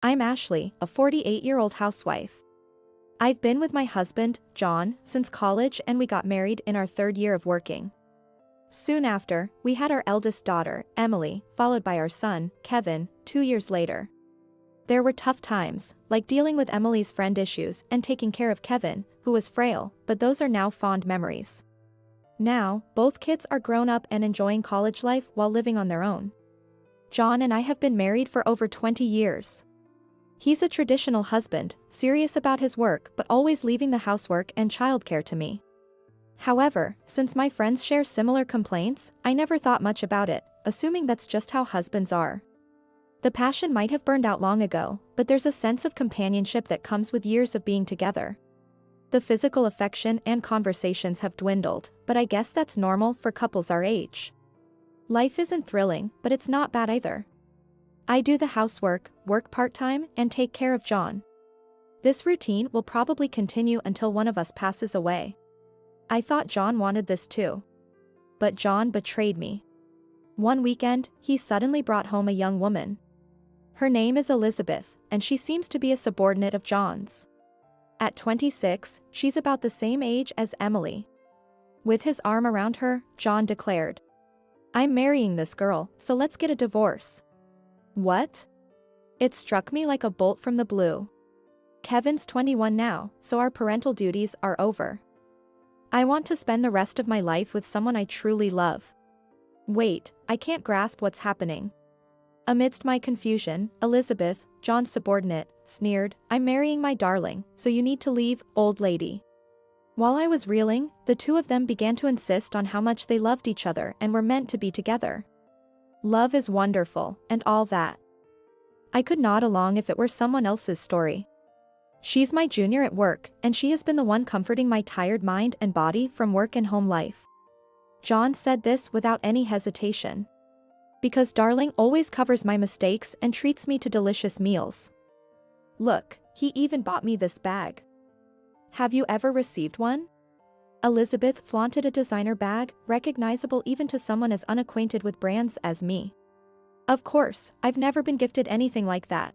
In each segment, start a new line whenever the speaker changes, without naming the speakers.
I'm Ashley, a 48-year-old housewife. I've been with my husband, John, since college, and we got married in our third year of working. Soon after, we had our eldest daughter, Emily, followed by our son, Kevin, 2 years later. There were tough times, like dealing with Emily's friend issues and taking care of Kevin, who was frail, but those are now fond memories. Now, both kids are grown up and enjoying college life while living on their own. John and I have been married for over 20 years. He's a traditional husband, serious about his work but always leaving the housework and childcare to me. However, since my friends share similar complaints, I never thought much about it, assuming that's just how husbands are. The passion might have burned out long ago, but there's a sense of companionship that comes with years of being together. The physical affection and conversations have dwindled, but I guess that's normal for couples our age. Life isn't thrilling, but it's not bad either. I do the housework, work part-time, and take care of John. This routine will probably continue until one of us passes away. I thought John wanted this too. But John betrayed me. One weekend, he suddenly brought home a young woman. Her name is Elizabeth, and she seems to be a subordinate of John's. At 26, she's about the same age as Emily. With his arm around her, John declared, "I'm marrying this girl, so let's get a divorce." What? It struck me like a bolt from the blue. Kevin's 21 now, so our parental duties are over. I want to spend the rest of my life with someone I truly love. Wait, I can't grasp what's happening. Amidst my confusion, Elizabeth, John's subordinate, sneered, "I'm marrying my darling, so you need to leave, old lady." While I was reeling, the two of them began to insist on how much they loved each other and were meant to be together. Love is wonderful, and all that. I could nod along if it were someone else's story. She's my junior at work, and she has been the one comforting my tired mind and body from work and home life. John said this without any hesitation. Because darling always covers my mistakes and treats me to delicious meals. Look, he even bought me this bag. Have you ever received one? Elizabeth flaunted a designer bag, recognizable even to someone as unacquainted with brands as me. Of course, I've never been gifted anything like that.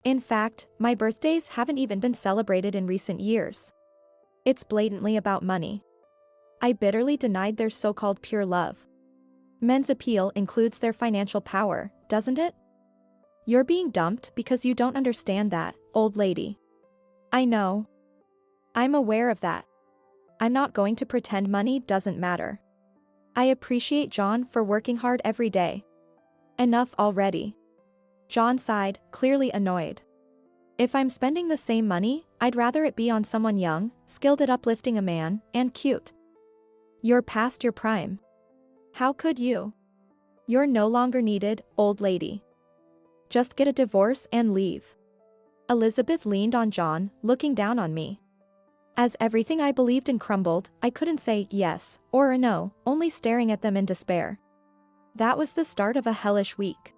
In fact, my birthdays haven't even been celebrated in recent years. It's blatantly about money. I bitterly denied their so-called pure love. Men's appeal includes their financial power, doesn't it? You're being dumped because you don't understand that, old lady. I know. I'm aware of that. I'm not going to pretend money doesn't matter. I appreciate John for working hard every day. Enough already. John sighed, clearly annoyed. If I'm spending the same money, I'd rather it be on someone young, skilled at uplifting a man, and cute. You're past your prime. How could you? You're no longer needed, old lady. Just get a divorce and leave. Elizabeth leaned on John, looking down on me. As everything I believed in crumbled, I couldn't say yes or a no, only staring at them in despair. That was the start of a hellish week.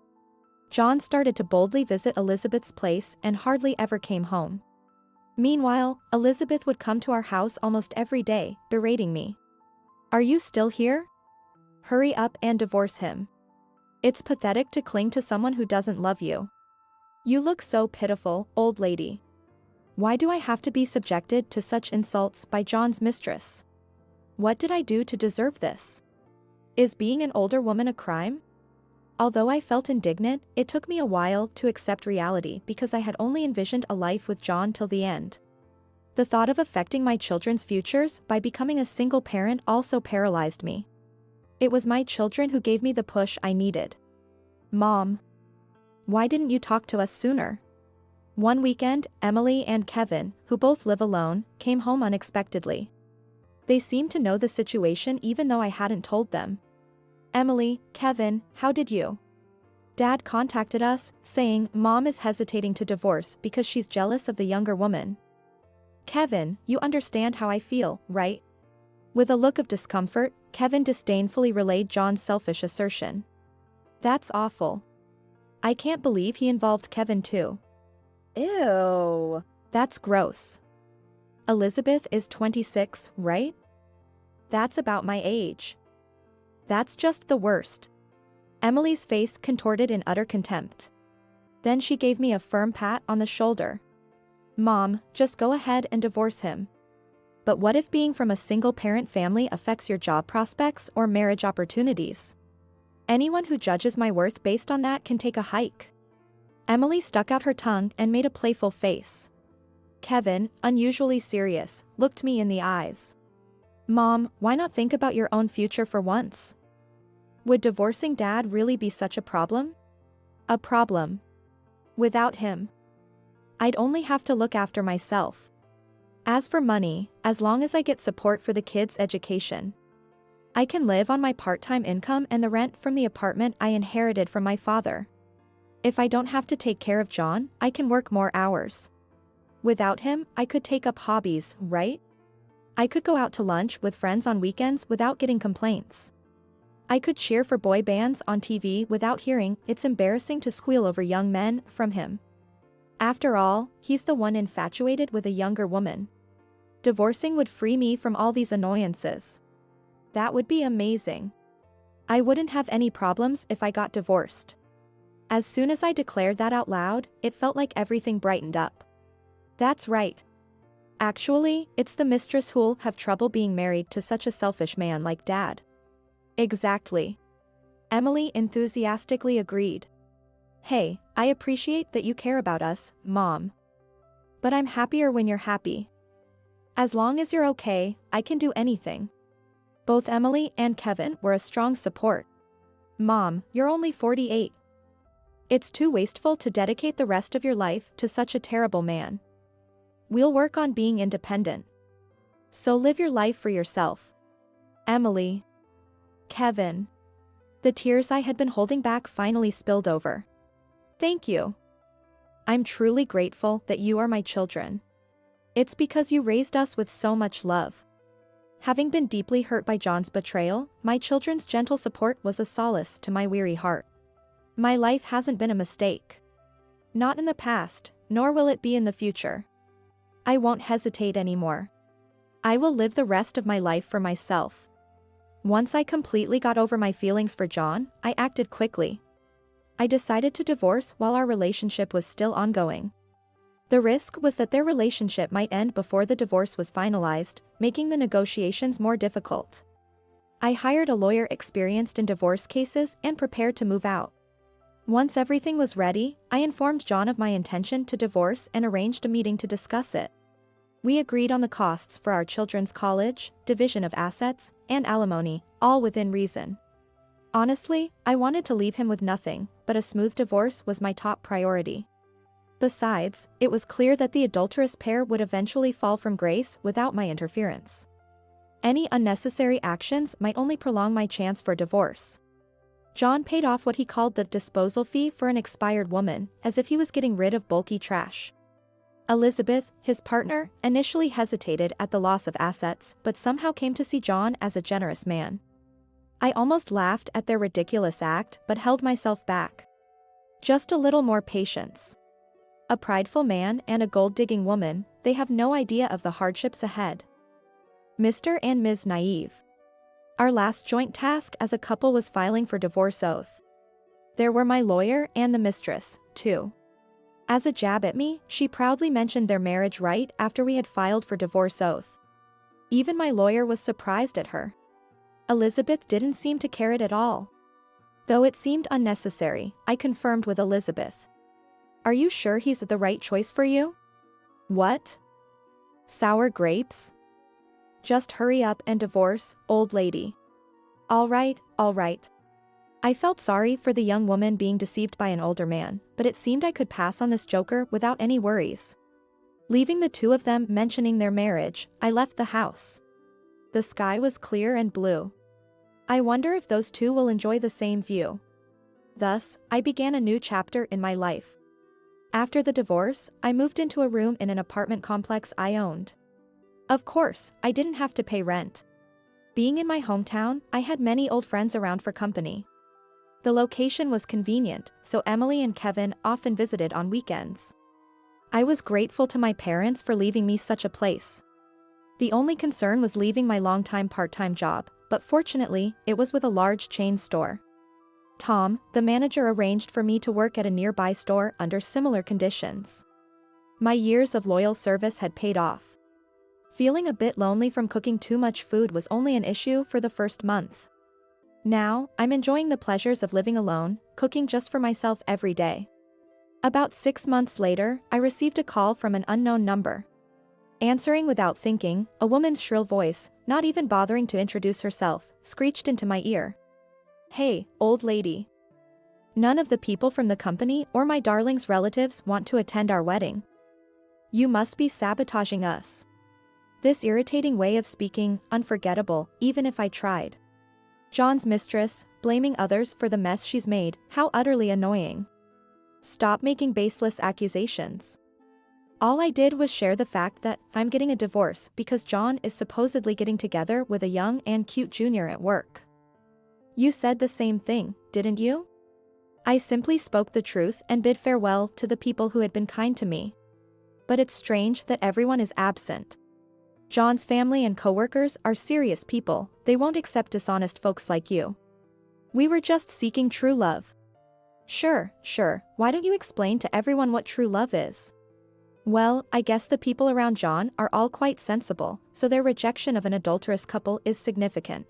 John started to boldly visit Elizabeth's place and hardly ever came home. Meanwhile, Elizabeth would come to our house almost every day, berating me. "Are you still here? Hurry up and divorce him. It's pathetic to cling to someone who doesn't love you. You look so pitiful, old lady. Why do I have to be subjected to such insults by John's mistress? What did I do to deserve this? Is being an older woman a crime?" Although I felt indignant, it took me a while to accept reality because I had only envisioned a life with John till the end. The thought of affecting my children's futures by becoming a single parent also paralyzed me. It was my children who gave me the push I needed. "Mom, why didn't you talk to us sooner?" One weekend, Emily and Kevin, who both live alone, came home unexpectedly. They seemed to know the situation even though I hadn't told them. "Emily, Kevin, how did you?" "Dad contacted us, saying Mom is hesitating to divorce because she's jealous of the younger woman." "Kevin, you understand how I feel, right?" With a look of discomfort, Kevin disdainfully relayed John's selfish assertion. "That's awful. I can't believe he involved Kevin too." "Ew. That's gross. Elizabeth is 26, right? That's about my age. That's just the worst." Emily's face contorted in utter contempt. Then she gave me a firm pat on the shoulder. Mom, just go ahead and divorce him. But what if being from a single-parent family affects your job prospects or marriage opportunities? Anyone who judges my worth based on that can take a hike. Emily stuck out her tongue and made a playful face. Kevin, unusually serious, looked me in the eyes. Mom, why not think about your own future for once? Would divorcing Dad really be such a problem? A problem. Without him, I'd only have to look after myself. As for money, as long as I get support for the kids' education, I can live on my part-time income and the rent from the apartment I inherited from my father. If I don't have to take care of John, I can work more hours. Without him, I could take up hobbies, right? I could go out to lunch with friends on weekends without getting complaints. I could cheer for boy bands on TV without hearing "it's embarrassing to squeal over young men" from him. After all, he's the one infatuated with a younger woman. Divorcing would free me from all these annoyances. That would be amazing. I wouldn't have any problems if I got divorced. As soon as I declared that out loud, it felt like everything brightened up. That's right. Actually, it's the mistress who'll have trouble being married to such a selfish man like Dad. Exactly. Emily enthusiastically agreed. Hey, I appreciate that you care about us, Mom. But I'm happier when you're happy. As long as you're okay, I can do anything. Both Emily and Kevin were a strong support. Mom, you're only 48. It's too wasteful to dedicate the rest of your life to such a terrible man. We'll work on being independent. So live your life for yourself. Emily. Kevin. The tears I had been holding back finally spilled over. Thank you. I'm truly grateful that you are my children. It's because you raised us with so much love. Having been deeply hurt by John's betrayal, my children's gentle support was a solace to my weary heart. My life hasn't been a mistake. Not in the past, nor will it be in the future. I won't hesitate anymore. I will live the rest of my life for myself. Once I completely got over my feelings for John, I acted quickly. I decided to divorce while our relationship was still ongoing. The risk was that their relationship might end before the divorce was finalized, making the negotiations more difficult. I hired a lawyer experienced in divorce cases and prepared to move out. Once everything was ready, I informed John of my intention to divorce and arranged a meeting to discuss it. We agreed on the costs for our children's college, division of assets, and alimony, all within reason. Honestly, I wanted to leave him with nothing, but a smooth divorce was my top priority. Besides, it was clear that the adulterous pair would eventually fall from grace without my interference. Any unnecessary actions might only prolong my chance for divorce. John paid off what he called the disposal fee for an expired woman, as if he was getting rid of bulky trash. Elizabeth, his partner, initially hesitated at the loss of assets, but somehow came to see John as a generous man. I almost laughed at their ridiculous act, but held myself back. Just a little more patience. A prideful man and a gold-digging woman, they have no idea of the hardships ahead. Mr. and Ms. Naive. Our last joint task as a couple was filing for divorce oath. There were my lawyer and the mistress, too. As a jab at me, she proudly mentioned their marriage right after we had filed for divorce oath. Even my lawyer was surprised at her. Elizabeth didn't seem to care it at all. Though it seemed unnecessary, I confirmed with Elizabeth. Are you sure he's the right choice for you? What? Sour grapes? Just hurry up and divorce, old lady. All right, all right. I felt sorry for the young woman being deceived by an older man, but it seemed I could pass on this joker without any worries. Leaving the two of them mentioning their marriage, I left the house. The sky was clear and blue. I wonder if those two will enjoy the same view. Thus, I began a new chapter in my life. After the divorce, I moved into a room in an apartment complex I owned. Of course, I didn't have to pay rent. Being in my hometown, I had many old friends around for company. The location was convenient, so Emily and Kevin often visited on weekends. I was grateful to my parents for leaving me such a place. The only concern was leaving my longtime part-time job, but fortunately, it was with a large chain store. Tom, the manager, arranged for me to work at a nearby store under similar conditions. My years of loyal service had paid off. Feeling a bit lonely from cooking too much food was only an issue for the first month. Now, I'm enjoying the pleasures of living alone, cooking just for myself every day. About 6 months later, I received a call from an unknown number. Answering without thinking, a woman's shrill voice, not even bothering to introduce herself, screeched into my ear. "Hey, old lady. None of the people from the company or my darling's relatives want to attend our wedding. You must be sabotaging us." This irritating way of speaking, unforgettable, even if I tried. John's mistress, blaming others for the mess she's made, how utterly annoying. Stop making baseless accusations. All I did was share the fact that I'm getting a divorce because John is supposedly getting together with a young and cute junior at work. You said the same thing, didn't you? I simply spoke the truth and bid farewell to the people who had been kind to me. But it's strange that everyone is absent. John's family and coworkers are serious people, they won't accept dishonest folks like you. We were just seeking true love. Sure, why don't you explain to everyone what true love is? Well, I guess the people around John are all quite sensible, so their rejection of an adulterous couple is significant.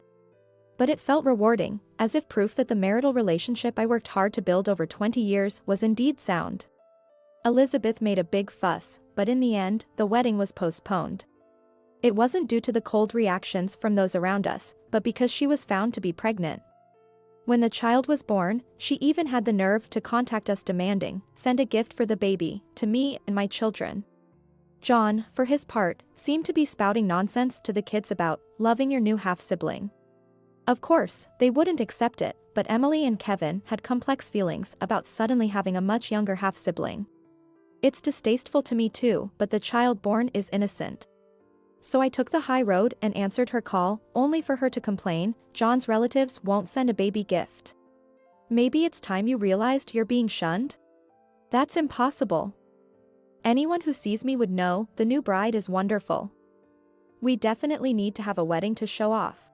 But it felt rewarding, as if proof that the marital relationship I worked hard to build over 20 years was indeed sound. Elizabeth made a big fuss, but in the end, the wedding was postponed. It wasn't due to the cold reactions from those around us, but because she was found to be pregnant. When the child was born, she even had the nerve to contact us demanding, "Send a gift for the baby, to me and my children." John, for his part, seemed to be spouting nonsense to the kids about loving your new half-sibling. Of course, they wouldn't accept it, but Emily and Kevin had complex feelings about suddenly having a much younger half-sibling. It's distasteful to me too, but the child born is innocent. So I took the high road and answered her call, only for her to complain, John's relatives won't send a baby gift. Maybe it's time you realized you're being shunned? That's impossible. Anyone who sees me would know the new bride is wonderful. We definitely need to have a wedding to show off.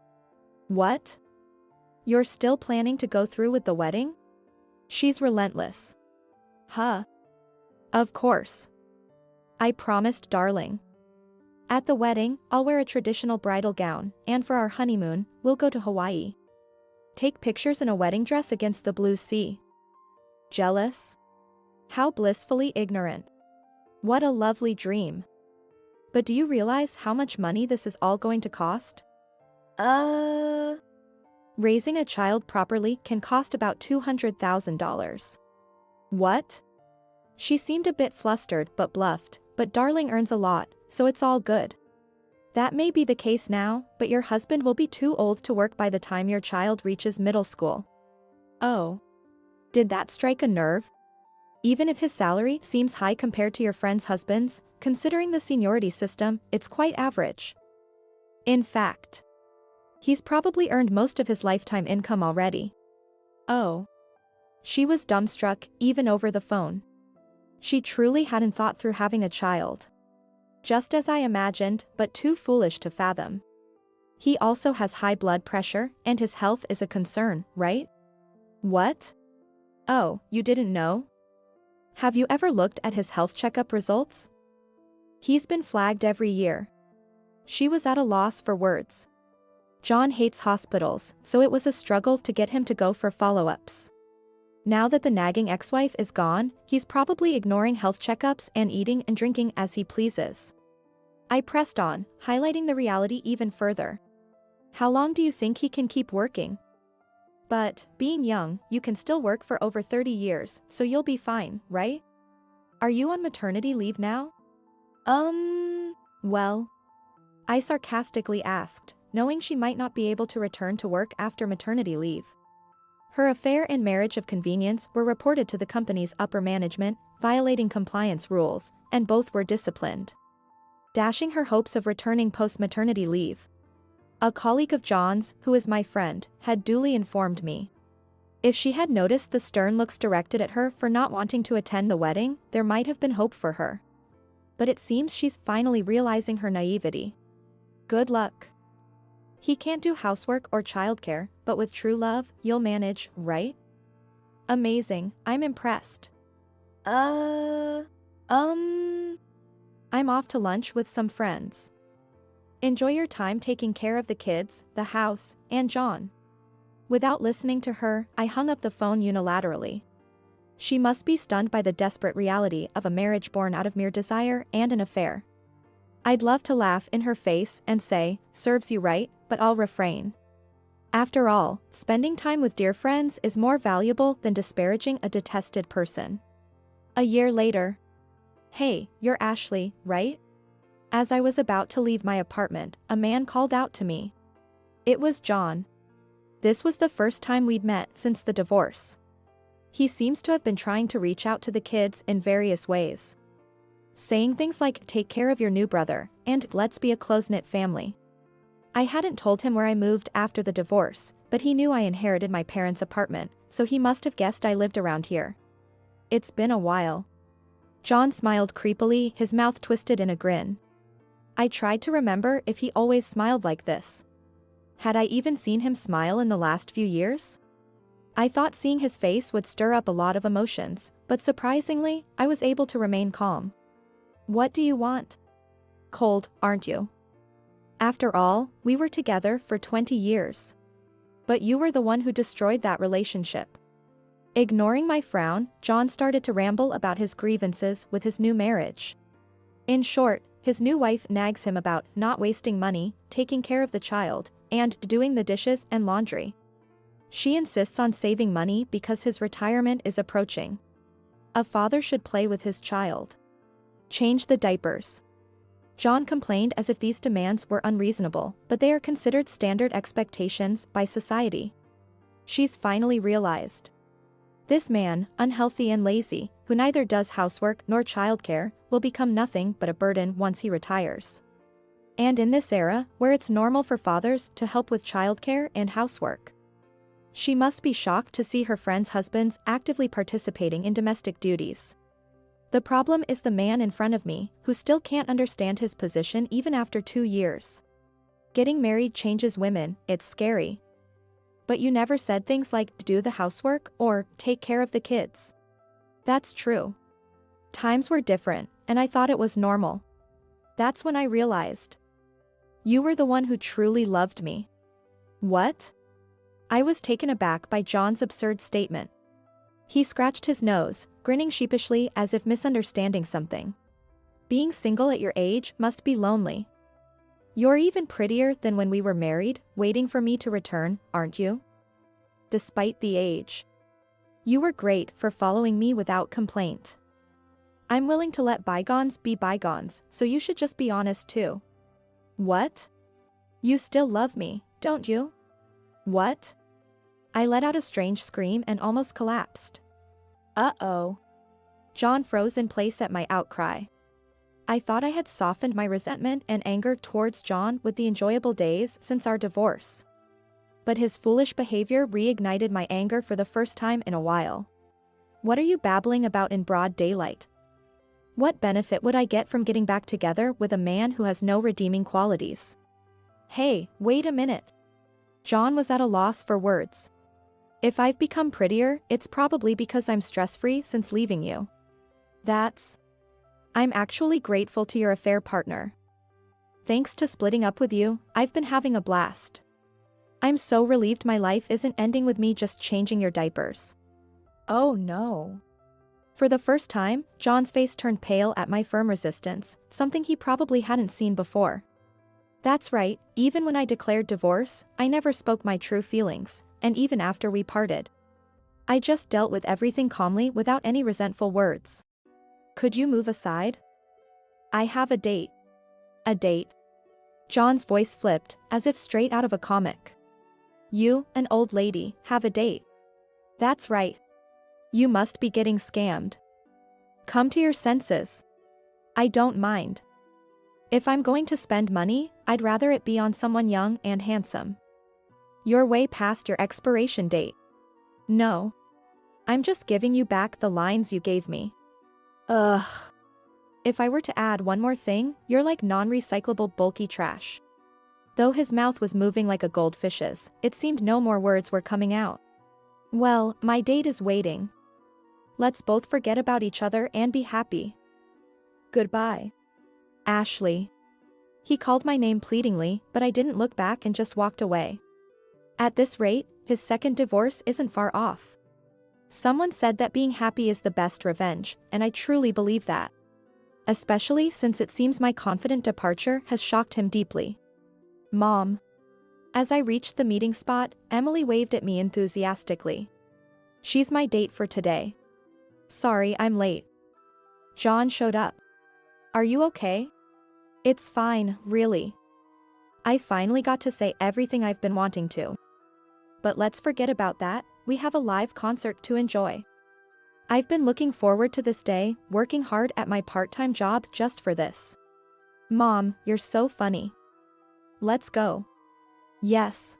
What? You're still planning to go through with the wedding? She's relentless. Huh? Of course. I promised, darling. At the wedding, I'll wear a traditional bridal gown, and for our honeymoon, we'll go to Hawaii. Take pictures in a wedding dress against the blue sea. Jealous? How blissfully ignorant. What a lovely dream. But do you realize how much money this is all going to cost? Raising a child properly can cost about $200,000. What? She seemed a bit flustered but bluffed, but darling earns a lot, so it's all good. That may be the case now, but your husband will be too old to work by the time your child reaches middle school. Oh. Did that strike a nerve? Even if his salary seems high compared to your friend's husband's, considering the seniority system, it's quite average. In fact, he's probably earned most of his lifetime income already. Oh. She was dumbstruck, even over the phone. She truly hadn't thought through having a child. Just as I imagined, but too foolish to fathom. He also has high blood pressure, and his health is a concern, right? What? Oh, you didn't know? Have you ever looked at his health checkup results? He's been flagged every year. She was at a loss for words. John hates hospitals, so it was a struggle to get him to go for follow-ups. Now that the nagging ex-wife is gone, he's probably ignoring health checkups and eating and drinking as he pleases. I pressed on, highlighting the reality even further. How long do you think he can keep working? But, being young, you can still work for over 30 years, so you'll be fine, right? Are you on maternity leave now? Well, I sarcastically asked, knowing she might not be able to return to work after maternity leave. Her affair and marriage of convenience were reported to the company's upper management, violating compliance rules, and both were disciplined. Dashing her hopes of returning post-maternity leave. A colleague of John's, who is my friend, had duly informed me. If she had noticed the stern looks directed at her for not wanting to attend the wedding, there might have been hope for her. But it seems she's finally realizing her naivety. Good luck. He can't do housework or childcare, but with true love, you'll manage, right? Amazing, I'm impressed.
Uh, um,
I'm off to lunch with some friends. Enjoy your time taking care of the kids, the house, and John. Without listening to her, I hung up the phone unilaterally. She must be stunned by the desperate reality of a marriage born out of mere desire and an affair. I'd love to laugh in her face and say, serves you right, but I'll refrain. After all, spending time with dear friends is more valuable than disparaging a detested person. A year later. Hey, you're Ashley, right? As I was about to leave my apartment, a man called out to me. It was John. This was the first time we'd met since the divorce. He seems to have been trying to reach out to the kids in various ways. Saying things like, take care of your new brother, and let's be a close-knit family. I hadn't told him where I moved after the divorce, but he knew I inherited my parents' apartment, so he must have guessed I lived around here. It's been a while. John smiled creepily, his mouth twisted in a grin. I tried to remember if he always smiled like this. Had I even seen him smile in the last few years? I thought seeing his face would stir up a lot of emotions, but surprisingly, I was able to remain calm. What do you want? Cold, aren't you? After all, we were together for 20 years. But you were the one who destroyed that relationship. Ignoring my frown, John started to ramble about his grievances with his new marriage. In short, his new wife nags him about not wasting money, taking care of the child, and doing the dishes and laundry. She insists on saving money because his retirement is approaching. A father should play with his child. Change the diapers. John complained as if these demands were unreasonable, but they are considered standard expectations by society. She's finally realized. This man, unhealthy and lazy, who neither does housework nor childcare, will become nothing but a burden once he retires. And in this era, where it's normal for fathers to help with childcare and housework. She must be shocked to see her friends' husbands actively participating in domestic duties. The problem is the man in front of me, who still can't understand his position even after 2 years. Getting married changes women, it's scary. But you never said things like do the housework or take care of the kids. That's true. Times were different, and I thought it was normal. That's when I realized. You were the one who truly loved me. What? I was taken aback by John's absurd statement. He scratched his nose, grinning sheepishly as if misunderstanding something. Being single at your age must be lonely. You're even prettier than when we were married, waiting for me to return, aren't you? Despite the age. You were great for following me without complaint. I'm willing to let bygones be bygones, so you should just be honest too. What? You still love me, don't you? What? I let out a strange scream and almost collapsed. Uh-oh. John froze in place at my outcry. I thought I had softened my resentment and anger towards John with the enjoyable days since our divorce. But his foolish behavior reignited my anger for the first time in a while. What are you babbling about in broad daylight? What benefit would I get from getting back together with a man who has no redeeming qualities? Hey, wait a minute. John was at a loss for words. If I've become prettier, it's probably because I'm stress-free since leaving you. I'm actually grateful to your affair partner. Thanks to splitting up with you, I've been having a blast. I'm so relieved my life isn't ending with me just changing your diapers. Oh no. For the first time, John's face turned pale at my firm resistance, something he probably hadn't seen before. That's right, even when I declared divorce, I never spoke my true feelings, and even after we parted. I just dealt with everything calmly without any resentful words. Could you move aside? I have a date. A date? John's voice flipped, as if straight out of a comic. You, an old lady, have a date. That's right. You must be getting scammed. Come to your senses. I don't mind. If I'm going to spend money, I'd rather it be on someone young and handsome. You're way past your expiration date. No. I'm just giving you back the lines you gave me. Ugh. If I were to add one more thing, you're like non-recyclable bulky trash. Though his mouth was moving like a goldfish's, it seemed no more words were coming out. Well, my date is waiting. Let's both forget about each other and be happy.
Goodbye.
Ashley. He called my name pleadingly, but I didn't look back and just walked away. At this rate, his second divorce isn't far off. Someone said that being happy is the best revenge, and I truly believe that. Especially since it seems my confident departure has shocked him deeply. Mom. As I reached the meeting spot, Emily waved at me enthusiastically. She's my date for today. Sorry, I'm late. John showed up. Are you okay? It's fine, really. I finally got to say everything I've been wanting to. But let's forget about that, we have a live concert to enjoy. I've been looking forward to this day, working hard at my part-time job just for this. Mom, you're so funny. Let's go. Yes.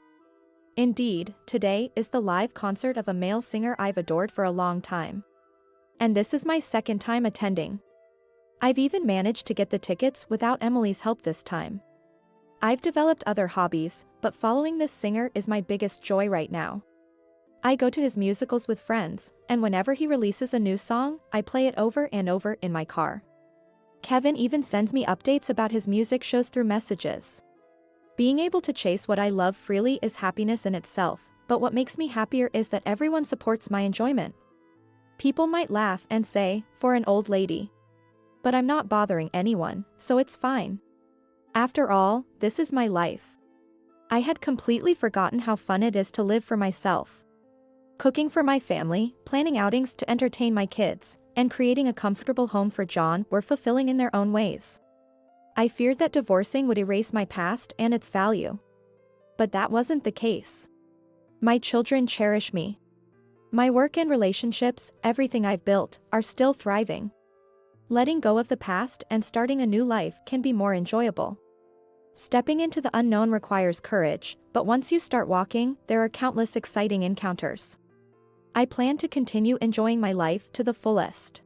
Indeed, today is the live concert of a male singer I've adored for a long time. And this is my second time attending. I've even managed to get the tickets without Emily's help this time. I've developed other hobbies, but following this singer is my biggest joy right now. I go to his musicals with friends, and whenever he releases a new song, I play it over and over in my car. Kevin even sends me updates about his music shows through messages. Being able to chase what I love freely is happiness in itself, but what makes me happier is that everyone supports my enjoyment. People might laugh and say, "For an old lady." But I'm not bothering anyone, so it's fine. After all, this is my life. I had completely forgotten how fun it is to live for myself. Cooking for my family, planning outings to entertain my kids, and creating a comfortable home for John were fulfilling in their own ways. I feared that divorcing would erase my past and its value. But that wasn't the case. My children cherish me. My work and relationships, everything I've built, are still thriving. Letting go of the past and starting a new life can be more enjoyable. Stepping into the unknown requires courage, but once you start walking, there are countless exciting encounters. I plan to continue enjoying my life to the fullest.